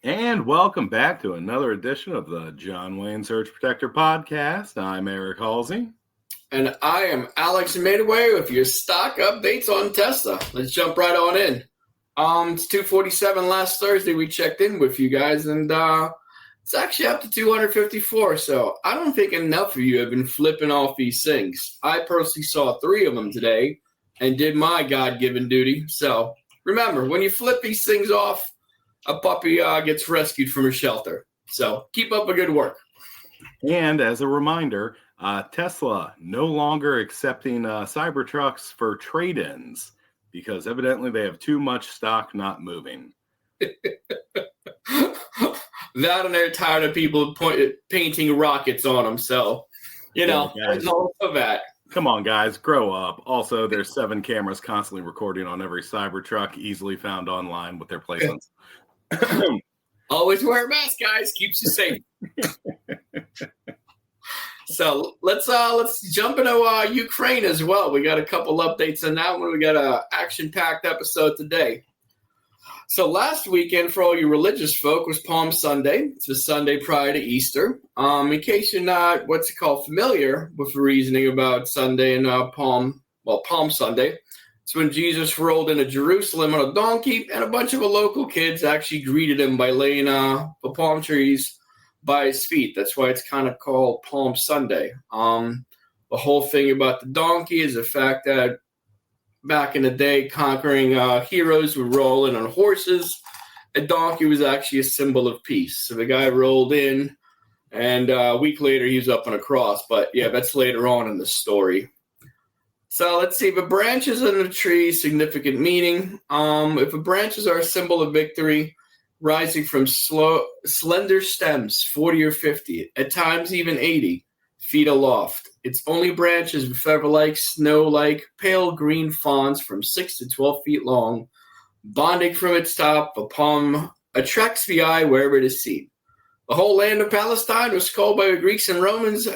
And welcome back to another edition of the John Wayne Surge Protector Podcast. I'm Eric Halsey. And I am Alex Midway with your stock updates on Tesla. Let's jump right on in. It's 247 last Thursday. We checked in with you guys, and it's actually up to 254. So I don't think enough of you have been flipping off these things. I personally saw 3 of them today and did my God-given duty. So remember, when you flip these things off, a puppy gets rescued from a shelter. So keep up the good work. And as a reminder, Tesla no longer accepting Cybertrucks for trade-ins because evidently they have too much stock not moving. That and they're tired of people painting rockets on them. So, there's also that. Come on, guys, grow up. Also, there's 7 cameras constantly recording on every Cybertruck, easily found online with their placements. Always wear a mask, guys. Keeps you safe. So let's jump into Ukraine as well. We got a couple updates on that one. We got an action-packed episode today. So last weekend, for all you religious folk, was Palm Sunday. It's the Sunday prior to Easter. In case you're not familiar with the reasoning about Sunday and Palm Sunday. It's when Jesus rolled into Jerusalem on a donkey, and a bunch of the local kids actually greeted him by laying the palm trees by his feet. That's why it's kind of called Palm Sunday. The whole thing about the donkey is the fact that back in the day, conquering heroes would roll in on horses. A donkey was actually a symbol of peace. So the guy rolled in, and a week later he was up on a cross. But yeah, that's later on in the story. So let's see, the branches on the tree, significant meaning. If the branches are a symbol of victory, rising from slender stems, 40 or 50, at times even 80 feet aloft. Its only branches with feather-like, snow-like, pale green fronds from 6 to 12 feet long, bonding from its top. The palm attracts the eye wherever it is seen. The whole land of Palestine was called by the Greeks and Romans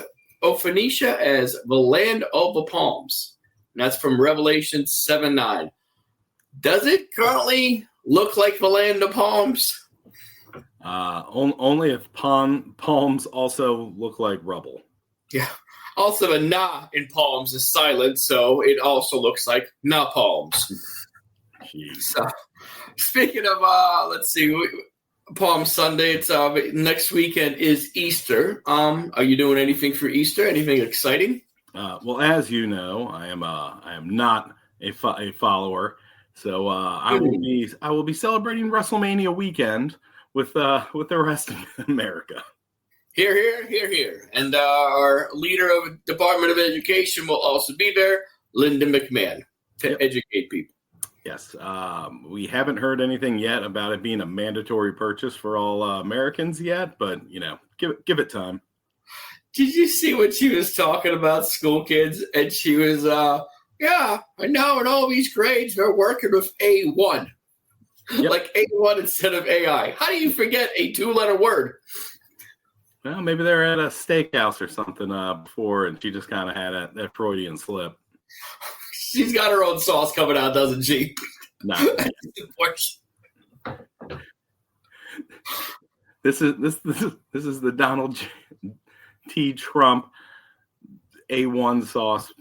of Phoenicia as the land of the palms. And that's from Revelation 7:9. Does it currently look like the land of palms? Only if palms also look like rubble. Yeah. Also, the na in palms is silent, so it also looks like napalms. So, speaking of, let's see, Palm Sunday. It's next weekend is Easter. Are you doing anything for Easter? Anything exciting? Well, as you know, I am not a follower, so I will be celebrating WrestleMania weekend with the rest of America. Hear, hear, hear, hear. And our leader of Department of Education will also be there, Linda McMahon, to educate people. Yes, we haven't heard anything yet about it being a mandatory purchase for all Americans yet, but give it time. Did you see what she was talking about, school kids? And she was, I know, in all these grades, they're working with A1. Yep. Like A1 instead of AI. How do you forget a 2-letter word? Well, maybe they're at a steakhouse or something before, and she just kind of had that Freudian slip. She's got her own sauce coming out, doesn't she? No. This is the Donald T. Trump A1 sauce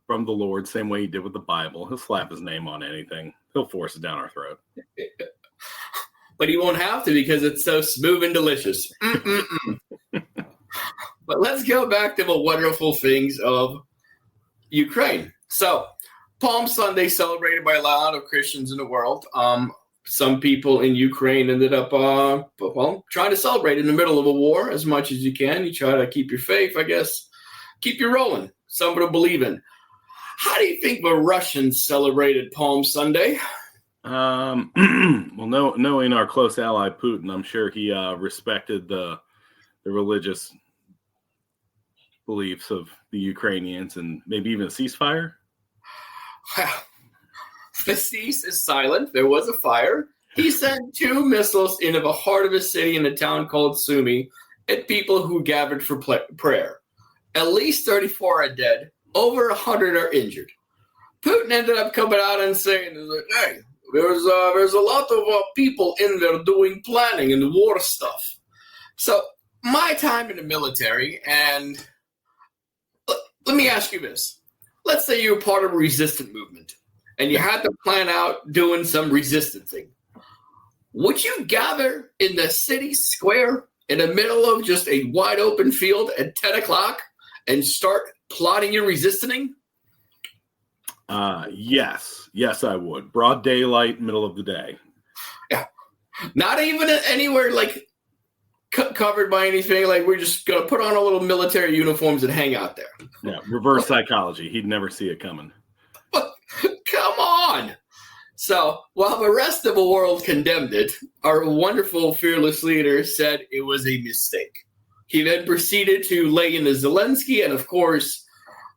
from the Lord, same way he did with the Bible. He'll slap his name on anything. He'll force it down our throat. But he won't have to because it's so smooth and delicious. But let's go back to the wonderful things of Ukraine. So, Palm Sunday celebrated by a lot of Christians in the world. Some people in Ukraine ended up, trying to celebrate in the middle of a war as much as you can. You try to keep your faith, I guess. Keep you rolling. Something to believe in. How do you think the Russians celebrated Palm Sunday? Well, knowing our close ally Putin, I'm sure he respected the religious beliefs of the Ukrainians and maybe even a ceasefire. The cease is silent. There was a fire. He sent 2 missiles into the heart of a city in a town called Sumy at people who gathered for prayer. At least 34 are dead. Over 100 are injured. Putin ended up coming out and saying, hey, There's a lot of people in there doing planning and war stuff. So my time in the military, and let me ask you this. Let's say you're part of a resistance movement, and you had to plan out doing some resistancing. Would you gather in the city square in the middle of just a wide open field at 10 o'clock and start plotting your resisting? Yes, I would. Broad daylight, middle of the day. Yeah. Not even anywhere like covered by anything. Like, we're just going to put on a little military uniforms and hang out there. Yeah, reverse psychology. He'd never see it coming. Come on. So while the rest of the world condemned it, our wonderful, fearless leader said it was a mistake. He then proceeded to lay into Zelensky and, of course,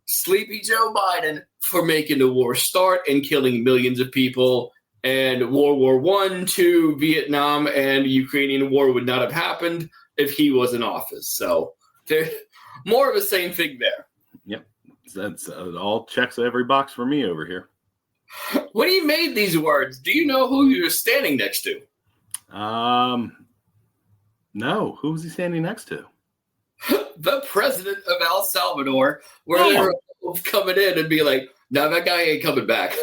Sleepy Joe Biden for making the war start and killing millions of people. And World War I, II, Vietnam, and the Ukrainian war would not have happened if he was in office. So more of the same thing there. Yep. That's all checks every box for me over here. When he made these words, do you know who he was standing next to? No. Who was he standing next to? The president of El Salvador, where they were coming in and be like, no, that guy ain't coming back.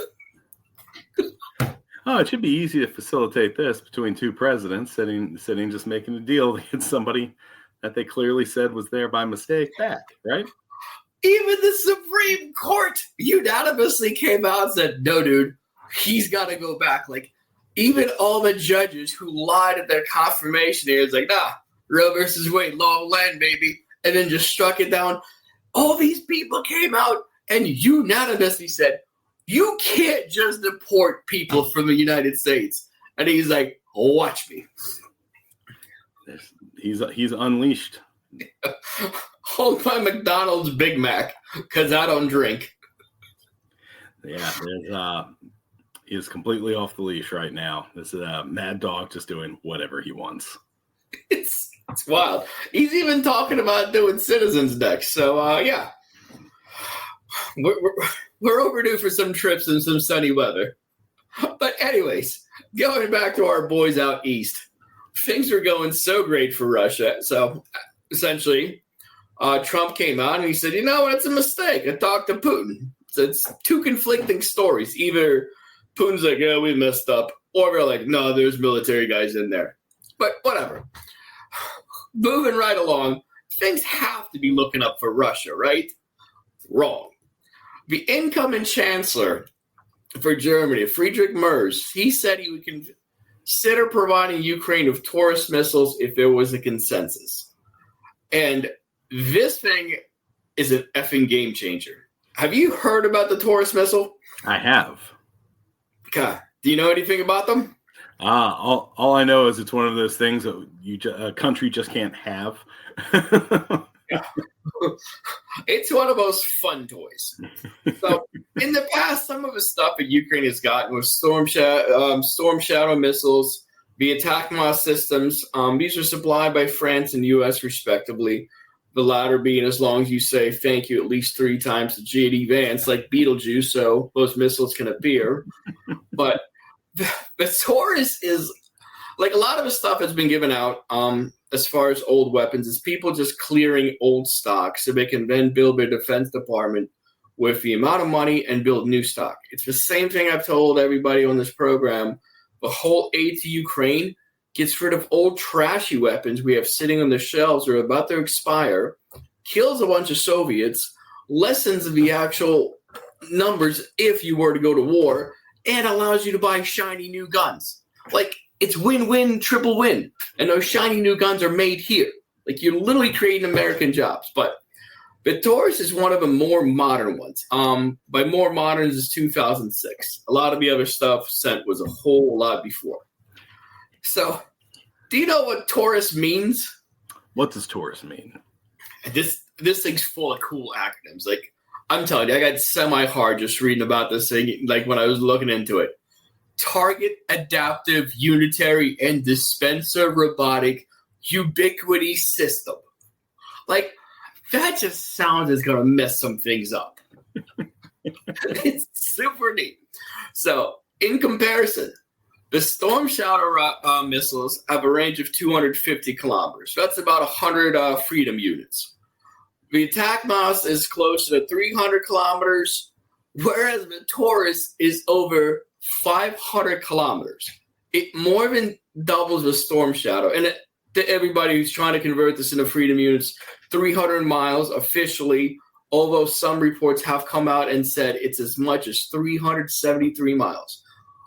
Oh, it should be easy to facilitate this between two presidents sitting just making a deal to get somebody that they clearly said was there by mistake back, right? Even the Supreme Court unanimously came out and said, no, dude, he's got to go back. Like, even all the judges who lied at their confirmation hearings, like, nah, Roe versus Wade, law of land, baby, and then just struck it down. All these people came out and unanimously said, you can't just deport people from the United States. And he's like, watch me. He's unleashed. Hold my McDonald's Big Mac, because I don't drink. Yeah, he is completely off the leash right now. This is a mad dog just doing whatever he wants. It's wild. He's even talking about doing citizens next. So, yeah. We're overdue for some trips and some sunny weather. But anyways, going back to our boys out east, things are going so great for Russia. So essentially, Trump came out and he said, you know what, it's a mistake. I talked to Putin. So it's two conflicting stories. Either Putin's like, yeah, we messed up, or they're like, no, there's military guys in there. But whatever. Moving right along, things have to be looking up for Russia, right? Wrong. The incoming chancellor for Germany, Friedrich Merz, he said he would consider providing Ukraine with Taurus missiles if there was a consensus. And this thing is an effing game changer. Have you heard about the Taurus missile? I have. Okay. Do you know anything about them? All I know is it's one of those things that a country just can't have. It's one of those fun toys. So in the past, some of the stuff that Ukraine has gotten was Storm Shadow missiles, the ATACMS systems. These are supplied by France and U.S. respectively. The latter being as long as you say thank you at least 3 times to J.D. Vance, like Beetlejuice, so those missiles can appear. But the Taurus is, like, a lot of the stuff has been given out as far as old weapons. Is people just clearing old stock so they can then build their defense department with the amount of money and build new stock. It's the same thing I've told everybody on this program. The whole aid to Ukraine gets rid of old trashy weapons we have sitting on the shelves or about to expire, kills a bunch of Soviets, lessens the actual numbers if you were to go to war, and allows you to buy shiny new guns. Like, it's win-win, triple win. And those shiny new guns are made here. Like, you're literally creating American jobs. But the Taurus is one of the more modern ones. By more modern is 2006. A lot of the other stuff sent was a whole lot before. So, do you know what Taurus means? What does Taurus mean? This thing's full of cool acronyms. Like, I'm telling you, I got semi-hard just reading about this thing, like, when I was looking into it. Target Adaptive Unitary and Dispenser Robotic Ubiquity System. Like, that just sounds as going to mess some things up. It's super neat. So, in comparison, The Storm Shadow missiles have a range of 250 kilometers. That's about 100 Freedom units. The attack mass is closer to 300 kilometers, whereas the Taurus is over 500 kilometers. It more than doubles the Storm Shadow. And to everybody who's trying to convert this into Freedom units, 300 miles officially, although some reports have come out and said it's as much as 373 miles.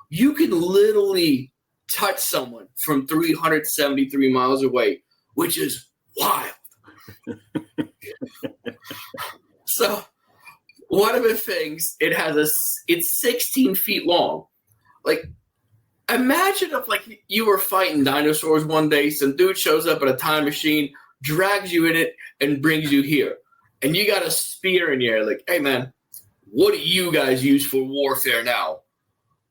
You can literally touch someone from 373 miles away, which is wild. So one of the things, it's 16 feet long. Like, imagine if you were fighting dinosaurs one day, some dude shows up in a time machine, drags you in it, and brings you here. And you got a spear in your like, hey man, what do you guys use for warfare now?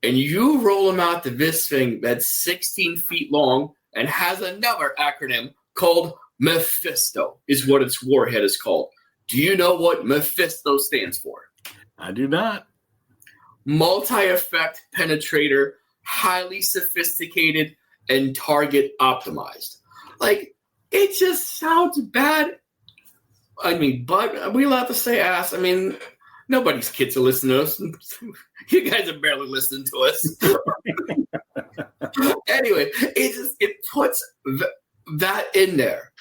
And you roll them out to this thing that's 16 feet long and has another acronym called Mephisto, is what its warhead is called. Do you know what Mephisto stands for? I do not. Multi-effect penetrator, highly sophisticated, and target optimized. Like, it just sounds bad. I mean, but are we allowed to say ass? I mean, nobody's kids are listening to us. You guys are barely listening to us. Anyway, it puts that in there.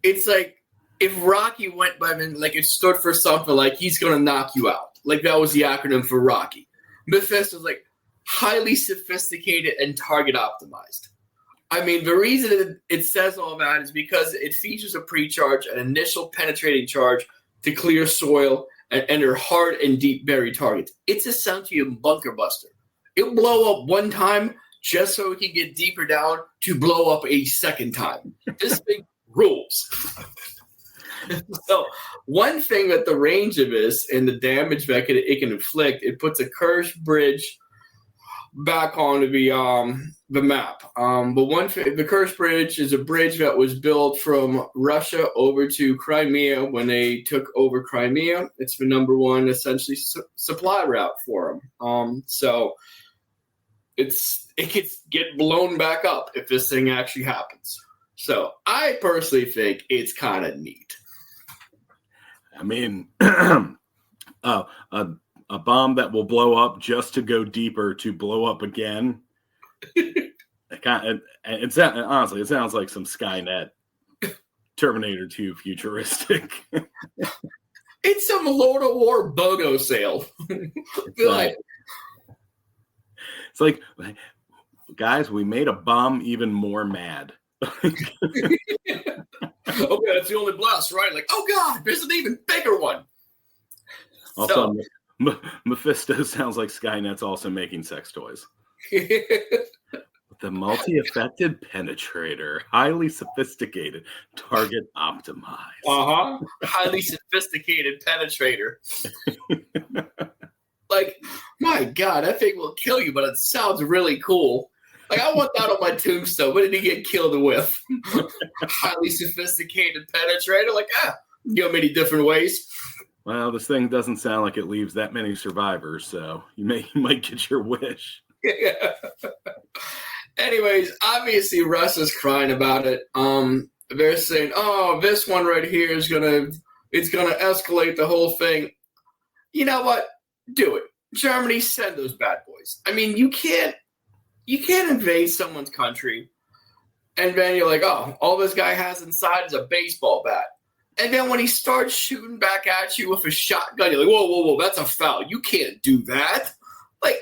It's like if Rocky went by, like it stood for something like he's going to knock you out. Like that was the acronym for Rocky. Mephisto's like highly sophisticated and target optimized. I mean, the reason it says all that is because it features a pre-charge, an initial penetrating charge to clear soil and enter hard and deep buried targets. It's essentially a bunker buster. It'll blow up one time just so it can get deeper down to blow up a second time. This thing rules. So one thing that the range of this and the damage that it can inflict, it puts a Kersch bridge back onto the map. But one thing, the Kersch bridge is a bridge that was built from Russia over to Crimea when they took over Crimea. It's the number one essentially supply route for them. So it could get blown back up if this thing actually happens. So I personally think it's kind of neat. I mean, a bomb that will blow up just to go deeper to blow up again. Honestly, it sounds like some Skynet, Terminator 2 futuristic. It's some Lord of War BOGO sale. It's like, guys, we made a bomb even more mad. Okay, that's the only blast, right? Like, oh God, there's an even bigger one. Also, Mephisto sounds like Skynet's also making sex toys. The multi-affected penetrator, highly sophisticated, target optimized. Highly sophisticated penetrator. Like, my God, that thing will kill you, but it sounds really cool. Like, I want that on my tombstone. What did he get killed with? Highly sophisticated penetrator. Like, go many different ways. Well, this thing doesn't sound like it leaves that many survivors, so you might get your wish. Anyways, obviously Russia's crying about it. They're saying, "Oh, this one right here is gonna escalate the whole thing." You know what? Do it, Germany. Send those bad boys. I mean, you can't invade someone's country, and then you're like, "Oh, all this guy has inside is a baseball bat." And then when he starts shooting back at you with a shotgun, you're like, whoa, that's a foul. You can't do that. Like,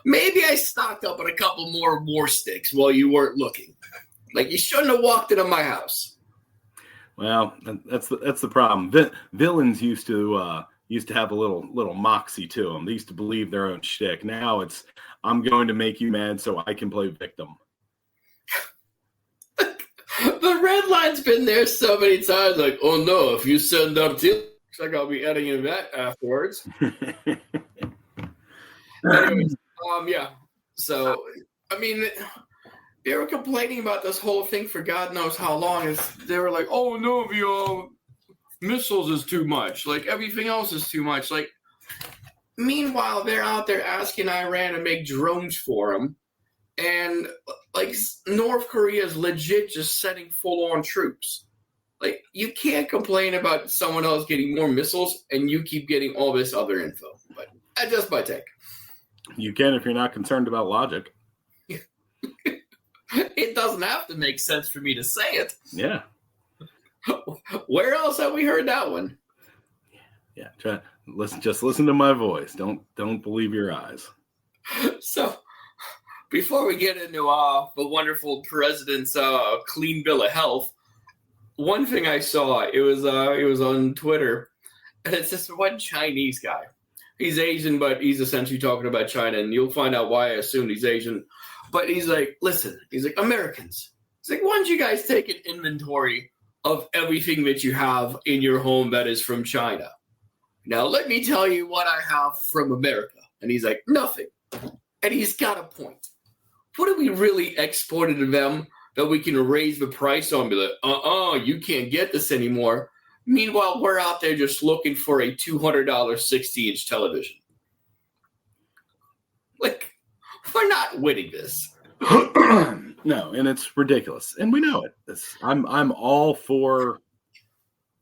maybe I stocked up on a couple more war sticks while you weren't looking. Like, you shouldn't have walked into my house. Well, that's the problem. Villains used to have a little moxie to them. They used to believe their own shtick. Now it's, I'm going to make you mad so I can play victim. The red line's been there so many times. Like, oh no, if you send up to, looks like I'll be editing that afterwards. Anyways, yeah. So, I mean, they were complaining about this whole thing for God knows how long. They were like, oh no, the missiles is too much. Like, everything else is too much. Like, meanwhile, they're out there asking Iran to make drones for them. And like North Korea is legit just sending full-on troops. Like, you can't complain about someone else getting more missiles and you keep getting all this other info. But that's just my take. You can if you're not concerned about logic. It doesn't have to make sense for me to say it. Yeah. Where else have we heard that one? Yeah. Just listen to my voice. Don't believe your eyes. So, before we get into the wonderful president's clean bill of health, one thing I saw, it was on Twitter, and it's this one Chinese guy. He's Asian, but he's essentially talking about China, and you'll find out why I assumed he's Asian. But he's like, listen, he's like, Americans. He's like, why don't you guys take an inventory of everything that you have in your home that is from China? Now, let me tell you what I have from America. And he's like, nothing. And he's got a point. What are we really exporting to them that we can raise the price on? Be like, you can't get this anymore. Meanwhile, we're out there just looking for a $200 60-inch television. Like, we're not winning this. No, and it's ridiculous. And we know it. I'm all for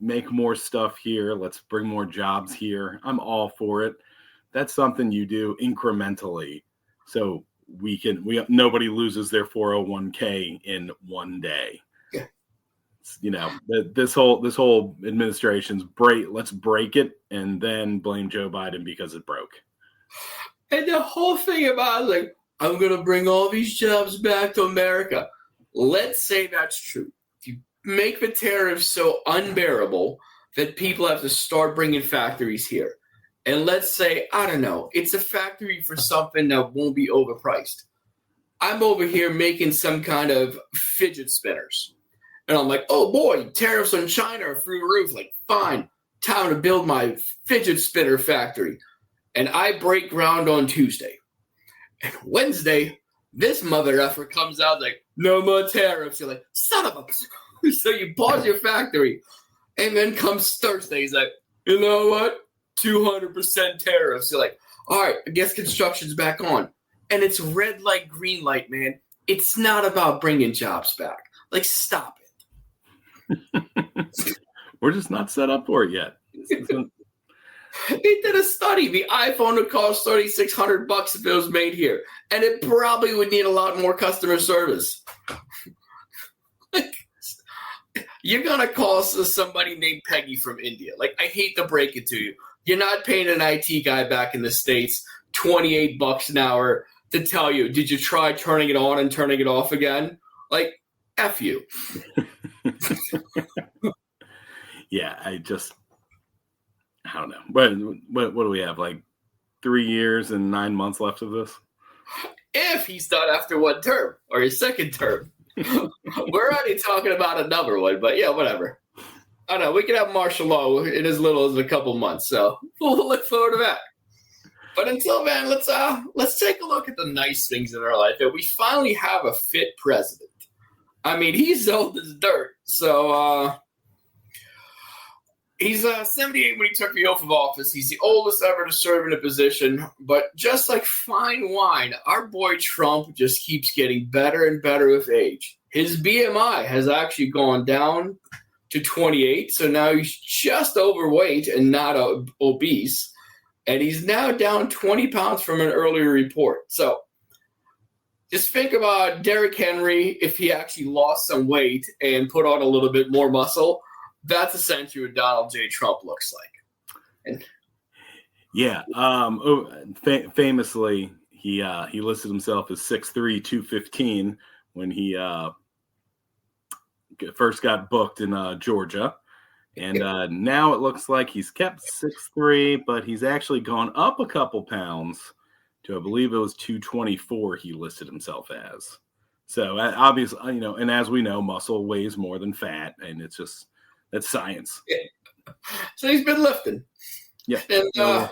make more stuff here. Let's bring more jobs here. I'm all for it. That's something you do incrementally. So nobody loses their 401k in one day. Yeah. You know, this whole administration's let's break it and then blame Joe Biden because it broke. And the whole thing about, like, I'm going to bring all these jobs back to America. Let's say that's true. If you make the tariffs so unbearable that people have to start bringing factories here. And let's say, I don't know, it's a factory for something that won't be overpriced. I'm over here making some kind of fidget spinners. And I'm like, oh boy, tariffs on China are through the roof. Like, fine, time to build my fidget spinner factory. And I break ground on Tuesday. And Wednesday, this mother effer comes out like, no more tariffs. You're like, son of a... So you pause your factory. And then comes Thursday, he's like, you know what? 200% tariffs. You're like, all right, I guess construction's back on. And it's red light, green light, man. It's not about bringing jobs back. Like, stop it. We're just not set up for it yet. They did a study. The iPhone would cost $3,600 if it was made here. And it probably would need a lot more customer service. Like, you're going to call somebody named Peggy from India. Like, I hate to break it to you. You're not paying an IT guy back in the States $28 an hour to tell you, did you try turning it on and turning it off again? Like, F you. Yeah, I don't know. What do we have? Like 3 years and 9 months left of this? If he's done after one term or his second term. We're already talking about another one, but yeah, whatever. I don't know. We could have martial law in as little as a couple months, so we'll look forward to that. But until then, let's take a look at the nice things in our life. That we finally have a fit president. I mean, he's old as dirt, so he's 78 when he took the oath of office. He's the oldest ever to serve in a position. But just like fine wine, our boy Trump just keeps getting better and better with age. His BMI has actually gone down to 28, so now he's just overweight and not obese. And he's now down 20 pounds from an earlier report. So just think about Derrick Henry if he actually lost some weight and put on a little bit more muscle. That's essentially what Donald J. Trump looks like. Yeah. Famously, he listed himself as 6'3", 215 when he first got booked in Georgia. And now it looks like he's kept 6'3", but he's actually gone up a couple pounds to, I believe it was 224 he listed himself as. So obviously, and as we know, muscle weighs more than fat, and it's just, that's science. Yeah. So he's been lifting. Yeah. And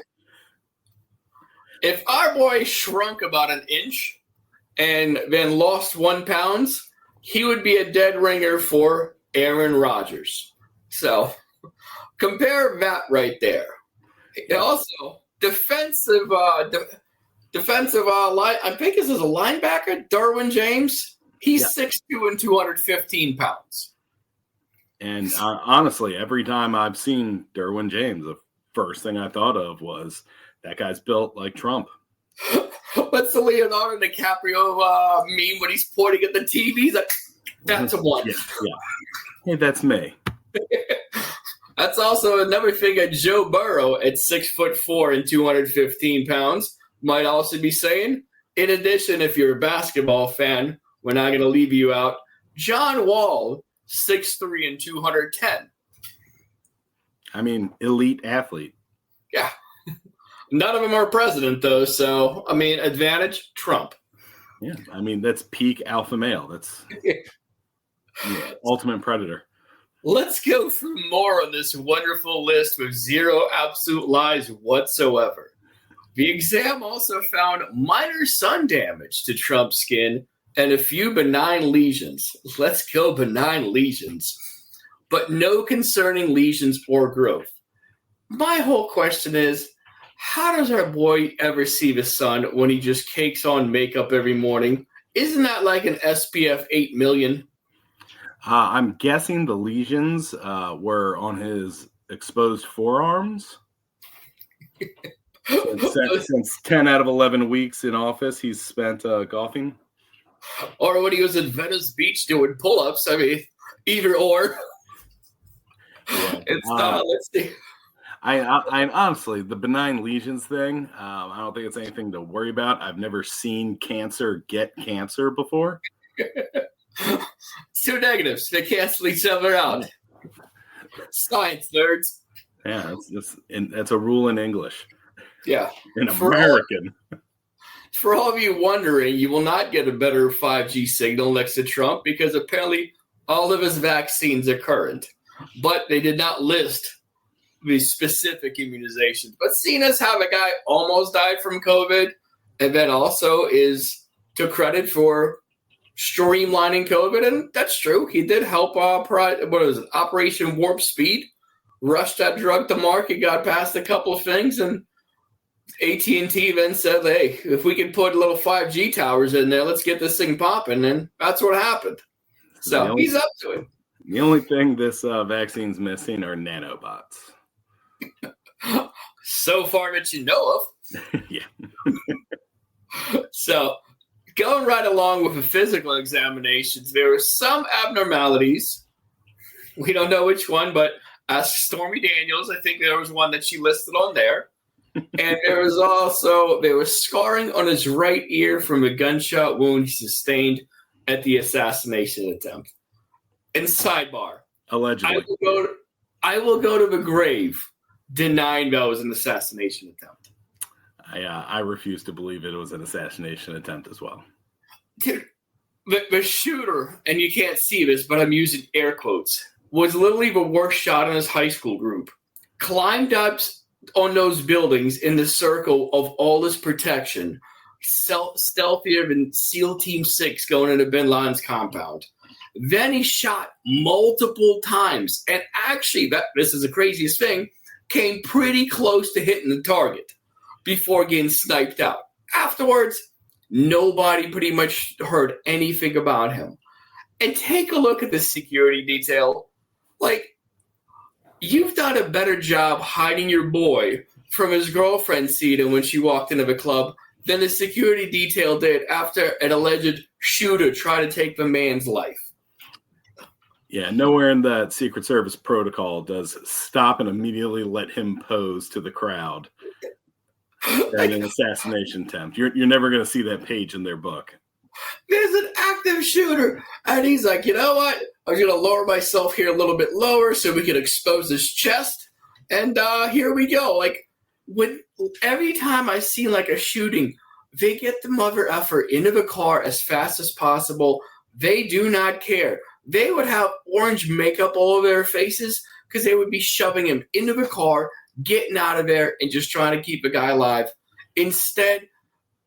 if our boy shrunk about an inch and then lost 1 pound, he would be a dead ringer for Aaron Rodgers. So compare that right there. And also, defensive defensive line. I think this is a linebacker, Derwin James. He's 6'2" and 215 pounds. And honestly, every time I've seen Derwin James, the first thing I thought of was that guy's built like Trump. What's the Leonardo DiCaprio meme when he's pointing at the TV? He's like, that's a one. Yeah. Hey, that's me. That's also another thing that Joe Burrow at 6'4" and 215 pounds might also be saying. In addition, if you're a basketball fan, we're not going to leave you out. John Wall, 6'3" and 210. I mean, elite athlete. Yeah. None of them are president, though. So, I mean, advantage, Trump. Yeah. I mean, that's peak alpha male. That's ultimate predator. Let's go through more on this wonderful list with zero absolute lies whatsoever. The exam also found minor sun damage to Trump's skin and a few benign lesions. Let's go benign lesions. But no concerning lesions or growth. My whole question is, how does our boy ever see the sun when he just cakes on makeup every morning? Isn't that like an SPF 8 million? I'm guessing the lesions were on his exposed forearms. Since 10 out of 11 weeks in office, he's spent golfing. Or when he was in Venice Beach doing pull-ups. I mean, either or. Yeah. It's not. Let's see. I honestly, the benign lesions thing, I don't think it's anything to worry about. I've never seen cancer get cancer before. Two negatives. They cancel each other out. Science, nerds. Yeah, that's a rule in English. Yeah. In American. For all of you wondering, you will not get a better 5G signal next to Trump because apparently all of his vaccines are current. But they did not list the specific immunizations. But seeing as how the guy almost died from COVID, and then also is to credit for streamlining COVID, and that's true. He did help Operation Warp Speed, rushed that drug to market, got past a couple of things, and AT&T then said, hey, if we can put little 5G towers in there, let's get this thing popping, and that's what happened. So he's up to it. The only thing this vaccine's missing are nanobots. So far that you know of. Yeah. So going right along with the physical examinations, there were some abnormalities. We don't know which one, but ask Stormy Daniels. I think there was one that she listed on there. And there was scarring on his right ear from a gunshot wound he sustained at the assassination attempt. And sidebar. Allegedly. I will go to the grave denying that was an assassination attempt. I refuse to believe it was an assassination attempt as well. Dude, the shooter, and you can't see this, but I'm using air quotes, was literally the worst shot in his high school group. Climbed up on those buildings in the circle of all this protection, stealthier than SEAL Team 6 going into Bin Laden's compound. Then he shot multiple times, and actually, this is the craziest thing, came pretty close to hitting the target before getting sniped out. Afterwards, nobody pretty much heard anything about him. And take a look at the security detail. Like, you've done a better job hiding your boy from his girlfriend, Sita, when she walked into the club than the security detail did after an alleged shooter tried to take the man's life. Yeah, nowhere in that Secret Service protocol does stop and immediately let him pose to the crowd during an assassination attempt. You're never going to see that page in their book. There's an active shooter, and he's like, you know what? I'm going to lower myself here a little bit lower so we can expose his chest, and here we go. Like, every time I see like a shooting, they get the mother effer into the car as fast as possible. They do not care. They would have orange makeup all over their faces because they would be shoving him into the car, getting out of there, and just trying to keep the guy alive. Instead,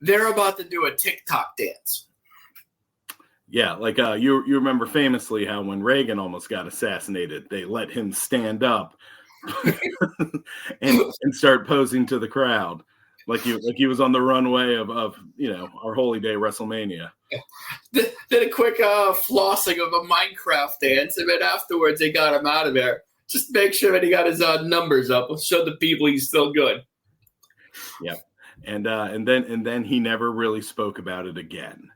they're about to do a TikTok dance. Yeah, like you remember famously how when Reagan almost got assassinated, they let him stand up and start posing to the crowd. Like he was on the runway of our holy day WrestleMania. Did a quick flossing of a Minecraft dance, and then afterwards they got him out of there. Just make sure that he got his numbers up. Show the people he's still good. Yeah, and then he never really spoke about it again.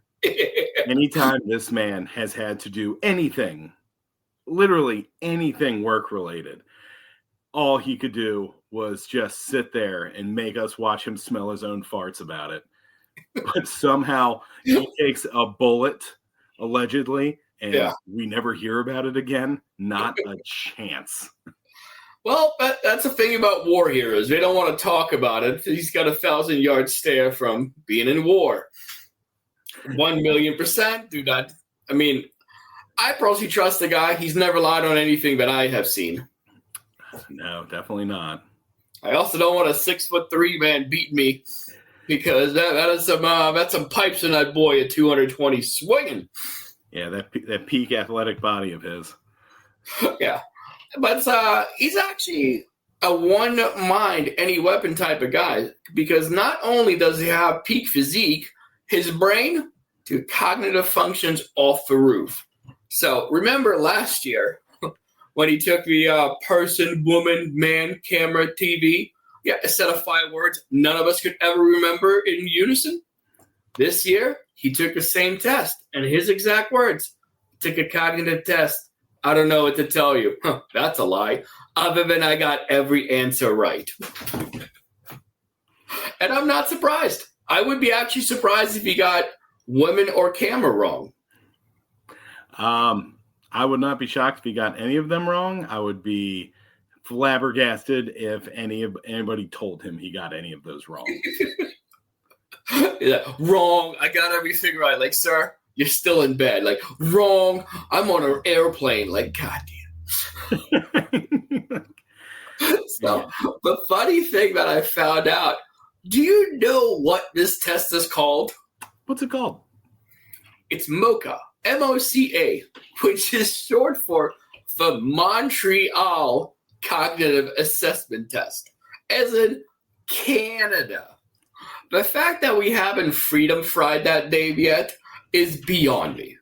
Anytime this man has had to do anything, literally anything work related, all he could do was just sit there and make us watch him smell his own farts about it. But somehow he takes a bullet, allegedly, and we never hear about it again. Not a chance. Well, that's the thing about war heroes. They don't want to talk about it. He's got 1,000-yard stare from being in war. 1,000,000%. Do not. I mean, I personally trust the guy. He's never lied on anything that I have seen. No, definitely not. I also don't want a 6'3" man beat me, because that's some pipes in that boy at 220 swinging. Yeah, that peak athletic body of his. Yeah, but he's actually a one mind any weapon type of guy, because not only does he have peak physique, his brain to cognitive functions off the roof. So remember last year when he took the person, woman, man, camera, TV, a set of 5 words none of us could ever remember in unison? This year, he took the same test, and his exact words, took a cognitive test. I don't know what to tell you. That's a lie. Other than I got every answer right. And I'm not surprised. I would be actually surprised if he got women or camera wrong. I would not be shocked if he got any of them wrong. I would be flabbergasted if anybody told him he got any of those wrong. Yeah, wrong. I got everything right. Like, sir, you're still in bed. Like, wrong. I'm on an airplane. Like, goddamn. So, the funny thing that I found out, do you know what this test is called? What's it called? It's MOCA, MOCA, which is short for the Montreal Cognitive Assessment Test, as in Canada. The fact that we haven't freedom fried that name yet is beyond me.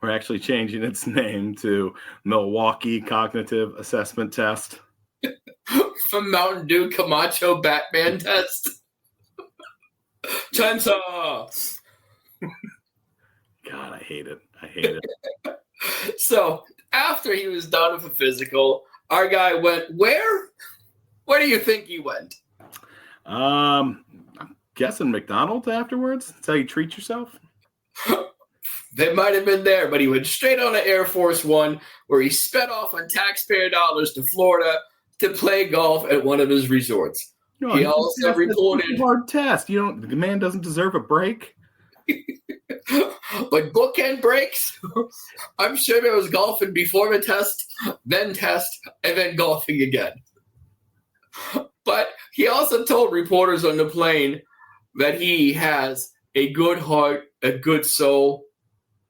We're actually changing its name to Milwaukee Cognitive Assessment Test. From Mountain Dew Camacho Batman Test. Chainsaw. God, I hate it. So, after he was done with the physical, our guy went where? Where do you think he went? I'm guessing McDonald's afterwards. That's how you treat yourself? They might have been there, but he went straight on to Air Force One, where he sped off on taxpayer dollars to Florida to play golf at one of his resorts. No, he also reported... hard test. The man doesn't deserve a break. But bookend breaks, I'm sure there was golfing before the test, and then golfing again. But he also told reporters on the plane that he has a good heart, a good soul,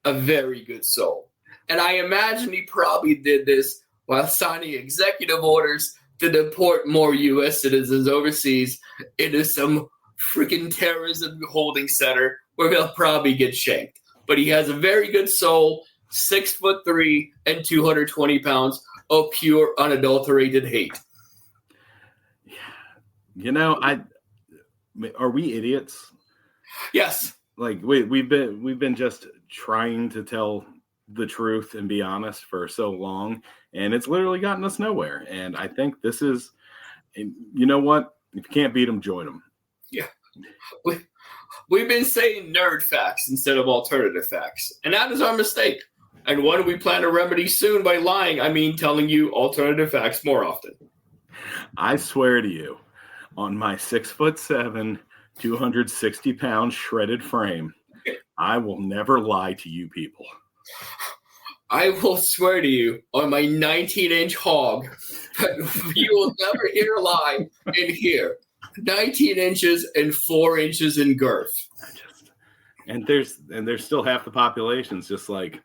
a very good soul. And I imagine he probably did this while signing executive orders to deport more U.S. citizens overseas into some freaking terrorism holding center where they'll probably get shanked. But he has a very good soul, 6'3" and 220 pounds of pure, unadulterated hate. Are we idiots? Yes. Like we've been just trying to tell the truth and be honest for so long, and it's literally gotten us nowhere. And I think this is, you know what? If you can't beat them, join them. Yeah. We've been saying nerd facts instead of alternative facts, and that is our mistake. And one we plan to remedy soon by lying. I mean, telling you alternative facts more often. I swear to you, on my 6'7", 260-pound shredded frame, I will never lie to you people. I will swear to you, on my 19-inch hog, that you will never hear a lie in here. 19 inches and 4 inches in girth. And there's still half the population's just like,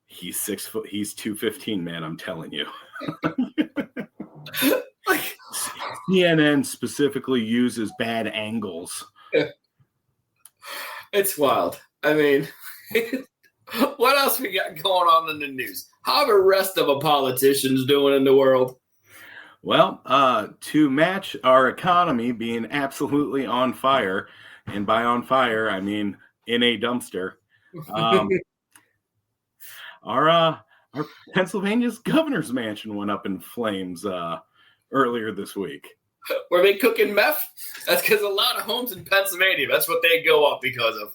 he's 6 foot, he's 215, man. I'm telling you. Like, CNN specifically uses bad angles. It's wild. I mean, what else we got going on in the news? How are the rest of the politicians doing in the world? Well, to match our economy being absolutely on fire, and by on fire, I mean in a dumpster, our Pennsylvania's governor's mansion went up in flames earlier this week. Were they cooking meth? That's because a lot of homes in Pennsylvania, that's what they go up because of.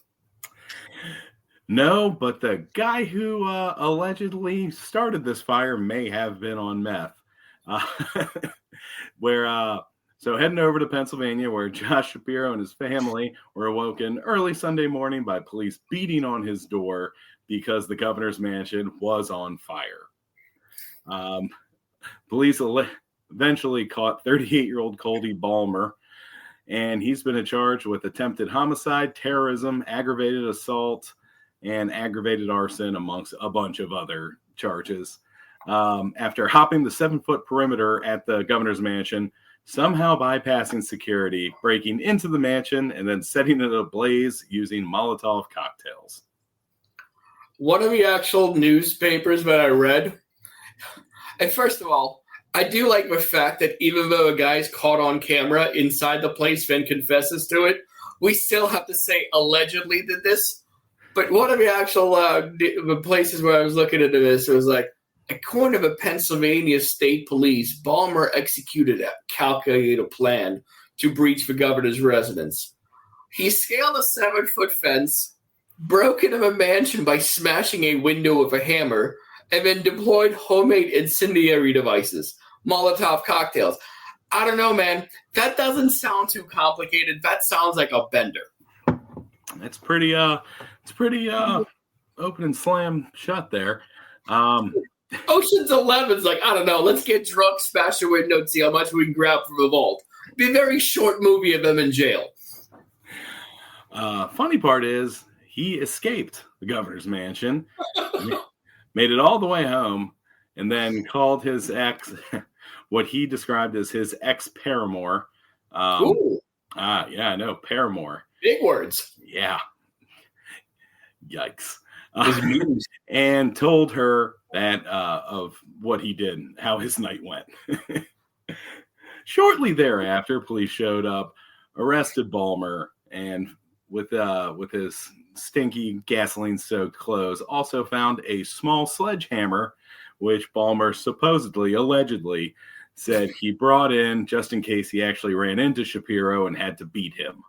No, but the guy who allegedly started this fire may have been on meth. So heading over to Pennsylvania, where Josh Shapiro and his family were awoken early Sunday morning by police beating on his door because the governor's mansion was on fire. Police eventually caught 38-year-old Cody Balmer, and he's been charged with attempted homicide, terrorism, aggravated assault, and aggravated arson, amongst a bunch of other charges. After hopping the 7-foot perimeter at the governor's mansion, somehow bypassing security, breaking into the mansion, and then setting it ablaze using Molotov cocktails. One of the actual newspapers that I read, and first of all, I do like the fact that even though a guy's caught on camera inside the place then confesses to it, we still have to say allegedly did this. But one of the actual the places where I was looking into this, it was like, according to the Pennsylvania State Police, Balmer executed a calculated plan to breach the governor's residence. He scaled a 7-foot fence, broke into a mansion by smashing a window with a hammer, and then deployed homemade incendiary devices, Molotov cocktails. I don't know, man. That doesn't sound too complicated. That sounds like a bender. It's pretty open and slam shut there. Ocean's 11's like, I don't know, let's get drunk, smash a window, and see how much we can grab from the vault. Be a very short movie of them in jail. Funny part is he escaped the governor's mansion, made it all the way home, and then called his ex, what he described as his ex-paramour. Ooh. Yeah, I know, paramour. Big words. Yeah. Yikes. And told her that of what he did, how his night went. Shortly thereafter, police showed up, arrested Balmer, and with his stinky gasoline-soaked clothes, also found a small sledgehammer, which Balmer supposedly, allegedly, said he brought in just in case he actually ran into Shapiro and had to beat him.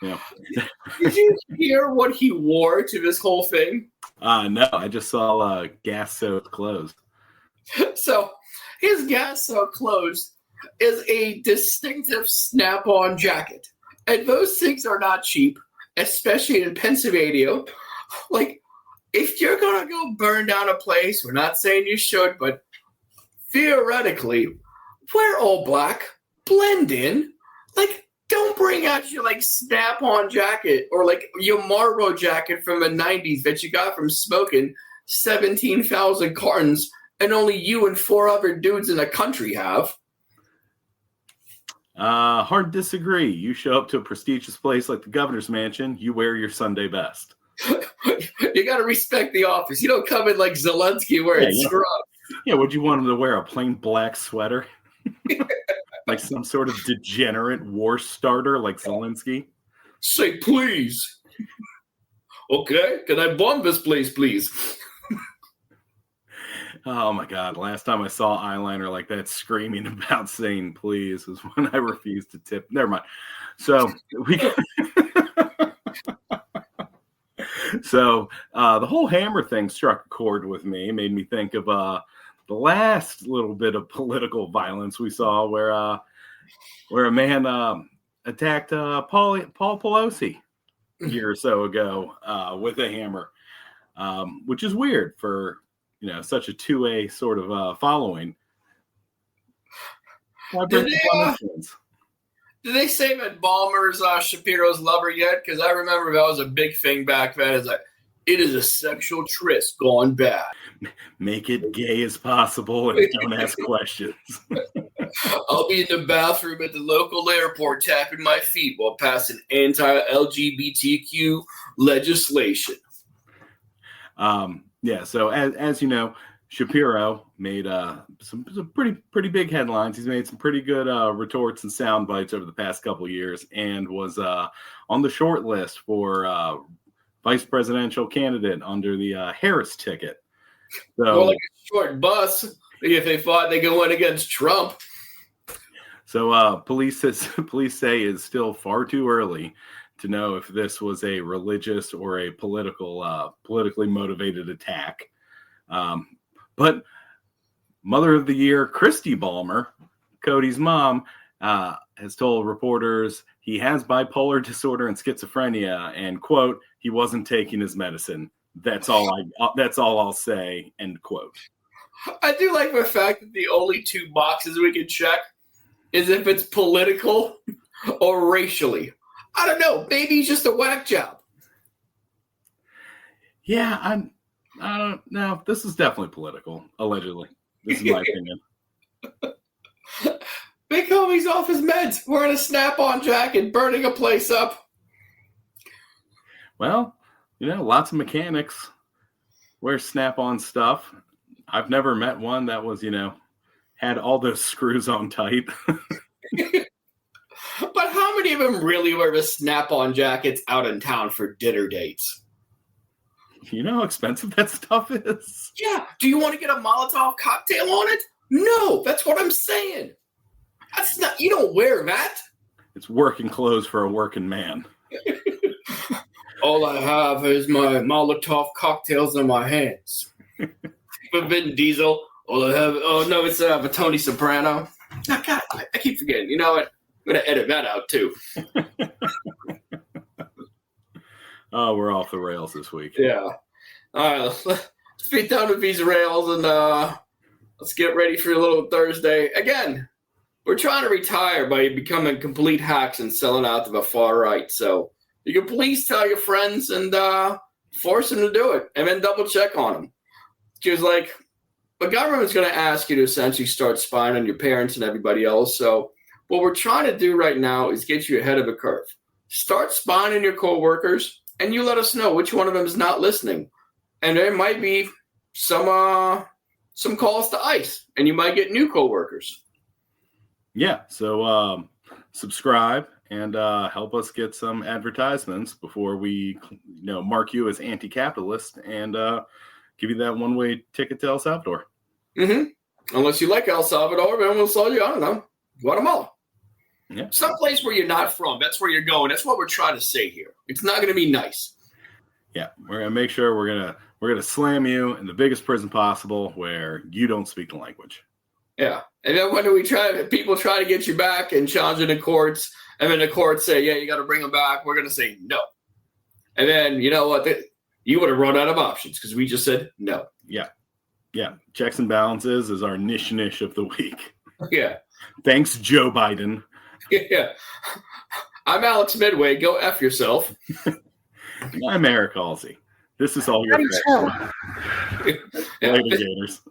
Yeah. Did you hear what he wore to this whole thing? No, I just saw gas-soaked clothes. So his gas-soaked clothes is a distinctive snap-on jacket. And those things are not cheap, especially in Pennsylvania. Like, if you're going to go burn down a place, we're not saying you should, but theoretically, wear all black, blend in. Like, don't bring out your, like, snap-on jacket or, like, your Marlboro jacket from the 90s that you got from smoking 17,000 cartons and only you and 4 other dudes in the country have. Hard to disagree. You show up to a prestigious place like the governor's mansion, you wear your Sunday best. You got to respect the office. You don't come in like Zelensky wearing scrubs. Yeah, would you want him to wear a plain black sweater? Like some sort of degenerate war starter like Zelensky? Say please. Okay, can I bomb this place, please? Oh my God. Last time I saw eyeliner like that screaming about saying please was when I refused to tip. Never mind. So the whole hammer thing struck a chord with me, made me think of the last little bit of political violence we saw where a man attacked Paul Pelosi a year or so ago with a hammer, which is weird for such a 2A sort of following. Did they say that Balmer's Shapiro's lover yet? Because I remember that was a big thing back then. It's like, It is a sexual tryst gone bad. Make it gay as possible and don't ask questions. I'll be in the bathroom at the local airport tapping my feet while passing anti-LGBTQ legislation. So as you know, Shapiro made some pretty big headlines. He's made some pretty good retorts and sound bites over the past couple of years, and was on the short list for vice presidential candidate under the Harris ticket. So, like a short bus if they thought they go in against Trump. So police say it's still far too early to know if this was a religious or a politically motivated attack. But Mother of the Year, Cody Balmer, Cody's mom, has told reporters he has bipolar disorder and schizophrenia, and quote, he wasn't taking his medicine. That's all I'll say, end quote. I do like the fact that the only two boxes we can check is if it's political or racially. I don't know. Maybe he's just a whack job. Yeah, I don't know. This is definitely political, allegedly. This is my opinion. Big homie's off his meds, wearing a snap-on jacket, burning a place up. Well, lots of mechanics wear snap-on stuff. I've never met one that was, had all those screws on tight. But how many of them really wear the snap-on jackets out in town for dinner dates? You know how expensive that stuff is? Yeah. Do you want to get a Molotov cocktail on it? No, that's what I'm saying. That's not. You don't wear that. It's working clothes for a working man. All I have is my Molotov cocktails in my hands. But Vin Diesel. All I have. Oh no, it's a Tony Soprano. Oh, God, I keep forgetting. You know what? I'm gonna edit that out too. Oh, we're off the rails this week. Yeah. All right, let's beat down with these rails and let's get ready for a little Thursday. Again, we're trying to retire by becoming complete hacks and selling out to the far right. So you can please tell your friends and force them to do it, and then double check on them. Because the government's going to ask you to essentially start spying on your parents and everybody else. So what we're trying to do right now is get you ahead of the curve. Start spying on your coworkers, and you let us know which one of them is not listening. And there might be some calls to ICE, and you might get new coworkers. Yeah, so subscribe and help us get some advertisements before we mark you as anti-capitalist and give you that one-way ticket to El Salvador. Mm-hmm. Unless you like El Salvador, then we'll sell you, I don't know, Guatemala. Yeah. Someplace where you're not from. That's where you're going. That's what we're trying to say here. It's not going to be nice. Yeah, we're gonna make sure we're gonna slam you in the biggest prison possible where you don't speak the language. Yeah, and then when people try to get you back and challenge it in courts, and then the courts say, "Yeah, you got to bring them back," we're gonna say no. And then you know what? You would have run out of options because we just said no. Yeah. Checks and balances is our niche of the week. Yeah. Thanks, Joe Biden. Yeah. I'm Alex Midway. Go F yourself. I'm Eric Halsey. This is all your Later, Gators.